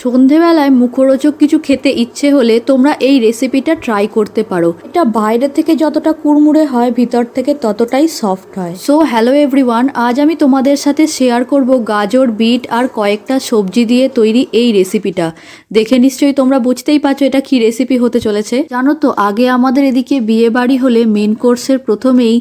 সন্ধেবেলায় মুখরোচক কিছু খেতে ইচ্ছে হলে তোমরা এই রেসিপিটা ট্রাই করতে পারো। এটা বাইরে থেকে যতটা কুড়মুড়ে হয় ভিতর থেকে ততটাই সফট হয়। সো হ্যালো এভরিওয়ান, আজ আমি তোমাদের সাথে শেয়ার করব গাজর, বিট আর কয়েকটা সবজি দিয়ে তৈরি এই রেসিপিটা। দেখে নিশ্চয়ই তোমরা বুঝতেই পারছো এটা কি রেসিপি হতে চলেছে। জানো তো, আগে আমাদের এদিকে বিয়ে বাড়ি হলে মেন কোর্সের প্রথমেই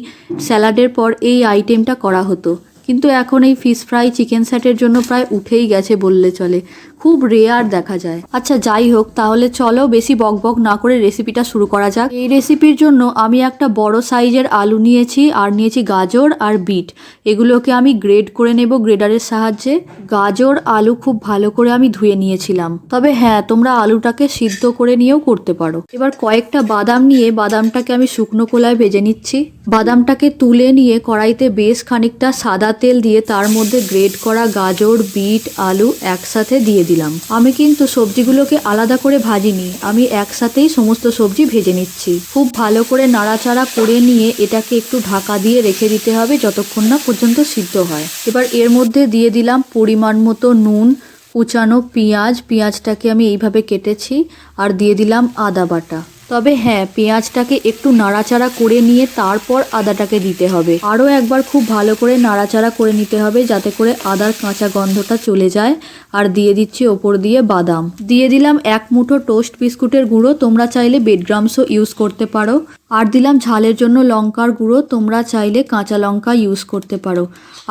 স্যালাডের পর এই আইটেমটা করা হতো, কিন্তু এখন এই ফিশ ফ্রাই, চিকেন স্যাটের জন্য প্রায় উঠেই গেছে বললে চলে, খুব রেয়ার দেখা যায়। আচ্ছা যাই হোক, তাহলে চলো বেশি বকবক না করে রেসিপিটা শুরু করা যাক। এই রেসিপির জন্য আমি একটা বড় সাইজের আলু নিয়েছি, আর নিয়েছি গাজর আর বিট। এগুলোকে আমি গ্রেড করে নেব গ্রেডারের সাহায্যে। গাজর আলু খুব ভালো করে আমি ধুয়ে নিয়েছিলাম, তবে হ্যাঁ, তোমরা আলুটাকে সিদ্ধ করে নিয়েও করতে পারো। এবার কয়েকটা বাদাম নিয়ে বাদামটাকে আমি শুকনো কলায় ভেজে নিচ্ছি। বাদামটাকে তুলে নিয়ে কড়াইতে বেশ খানিকটা সাদা তেল দিয়ে তার মধ্যে গ্রেড করা গাজর, বিট, আলু একসাথে দিয়ে দিলাম। আমি কিন্তু সবজিগুলোকে আলাদা করে ভাজিনি, আমি একসাথেই সমস্ত সবজি ভেজে নিচ্ছি। খুব ভালো করে নাড়াচাড়া করে নিয়ে এটাকে একটু ঢাকা দিয়ে রেখে দিতে হবে যতক্ষণ না পর্যন্ত সিদ্ধ হয়। এবার এর মধ্যে দিয়ে দিলাম পরিমাণ মতো নুন, কুচানো পেঁয়াজটাকে আমি এইভাবে কেটেছি, আর দিয়ে দিলাম আদা বাটা। তবে হ্যাঁ, পেঁয়াজটাকে একটু নাড়াচাড়া করে নিয়ে তারপর আদাটাকে দিতে হবে। আরও একবার খুব ভালো করে নাড়াচাড়া করে নিতে হবে যাতে করে আদার কাঁচা গন্ধটা চলে যায়। আর দিয়ে দিচ্ছি ওপর দিয়ে বাদাম। দিয়ে দিলাম এক মুঠো টোস্ট বিস্কুটের গুঁড়ো, তোমরা চাইলে বেডগ্রামসও ইউজ করতে পারো। আর দিলাম ঝালের জন্য লঙ্কার গুঁড়ো, তোমরা চাইলে কাঁচা লঙ্কা ইউজ করতে পারো।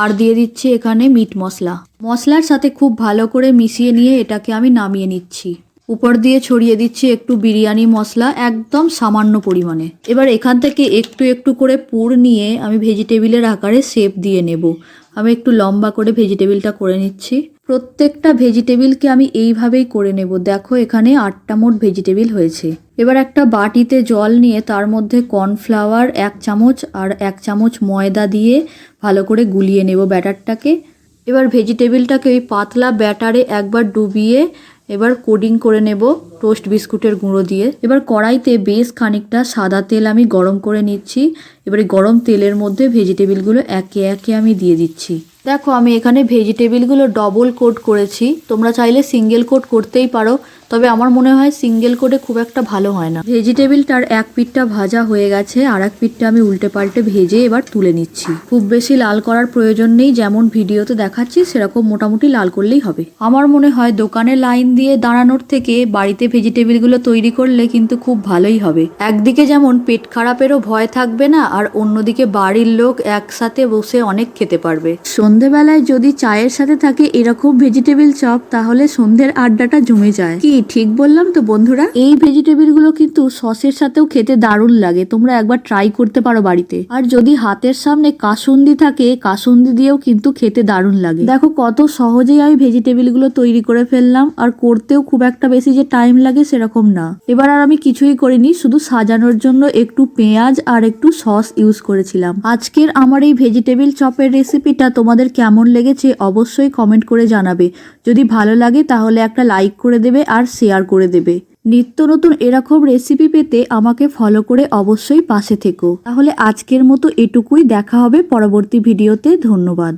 আর দিয়ে দিচ্ছি এখানে মিট মশলা। মশলার সাথে খুব ভালো করে মিশিয়ে নিয়ে এটাকে আমি নামিয়ে নিচ্ছি। উপর দিয়ে ছড়িয়ে দিচ্ছি একটু বিরিয়ানি মশলা, একদম সামান্য পরিমাণে। এবার এখান থেকে একটু একটু করে পুর নিয়ে আমি ভেজিটেবিলের আকারে শেপ দিয়ে নেব। আমি একটু লম্বা করে ভেজিটেবিলটা করে নিচ্ছি। প্রত্যেকটা ভেজিটেবিলকে আমি এইভাবেই করে নেব। দেখো এখানে 8টা মোট ভেজিটেবিল হয়েছে। এবার একটা বাটিতে জল নিয়ে তার মধ্যে কর্নফ্লাওয়ার 1 চামচ আর 1 চামচ ময়দা দিয়ে ভালো করে গুলিয়ে নেব ব্যাটারটাকে। এবার ভেজিটেবিলটাকে ওই পাতলা ব্যাটারে একবার ডুবিয়ে এবার কোডিং করে নেব টোস্ট বিস্কুটের গুঁড়ো দিয়ে। এবার কড়াইতে বেশ খানিকটা সাদা তেল আমি গরম করে নিচ্ছি। এবারে গরম তেলের মধ্যে ভেজিটেবিলগুলো একে একে আমি দিয়ে দিচ্ছি। দেখো আমি এখানে ভেজিটেবিলগুলো ডবল কোট করেছি, তোমরা চাইলে সিঙ্গেল কোট করতেই পারো, তবে আমার মনে হয় সিঙ্গেল কোটে খুব একটা ভালো হয় না। ভেজিটেবিলটার এক পিঠটা ভাজা হয়ে গেছে, আর এক পিঠটা আমি উল্টে পাল্টে ভেজে এবার তুলে নিচ্ছি। খুব বেশি লাল করার প্রয়োজন নেই, যেমন ভিডিওতে দেখাচ্ছি সেরকম মোটামুটি লাল করলেই হবে। আমার মনে হয় দোকানে লাইন দিয়ে দাঁড়ানোর থেকে বাড়িতে ভেজিটেবিলগুলো তৈরি করলে কিন্তু খুব ভালোই হবে। একদিকে যেমন পেট খারাপেরও ভয় থাকবে না, আর অন্যদিকে বাড়ির লোক একসাথে বসে অনেক খেতে পারবে। সন্ধেবেলায় যদি চায়ের সাথে থাকে এরকম ভেজিটেবিল চপ, তাহলে সন্ধ্যের আড্ডাটা জমে যায়। কি ঠিক বললাম তো বন্ধুরা? এই ভেজিটেবিল গুলো কিন্তু সসের সাথেও খেতে দারুণ লাগে, তোমরা একবার ট্রাই করতে পারো বাড়িতে। আর যদি হাতের সামনে কাসুন্দি থাকে, কাসুন্দি দিয়েও কিন্তু খেতে দারুণ লাগে। দেখো কত সহজেই আমি ভেজিটেবিল গুলো তৈরি করে ফেললাম, আর করতেও খুব একটা বেশি যে টাইম লাগে সেরকম না। এবার আর আমি কিছুই করিনি, শুধু সাজানোর জন্য একটু পেঁয়াজ আর একটু সস ইউজ করেছিলাম। আজকের আমার এই ভেজিটেবিল চপের রেসিপিটা তোমাদের কেমন লেগেছে অবশ্যই কমেন্ট করে জানাবে। যদি ভালো লাগে তাহলে একটা লাইক করে দেবে আর শেয়ার করে দেবে। নিত্য নতুন এরকম রেসিপি পেতে আমাকে ফলো করে অবশ্যই পাশে থেকো। তাহলে আজকের মতো এটুকুই, দেখা হবে পরবর্তী ভিডিওতে। ধন্যবাদ।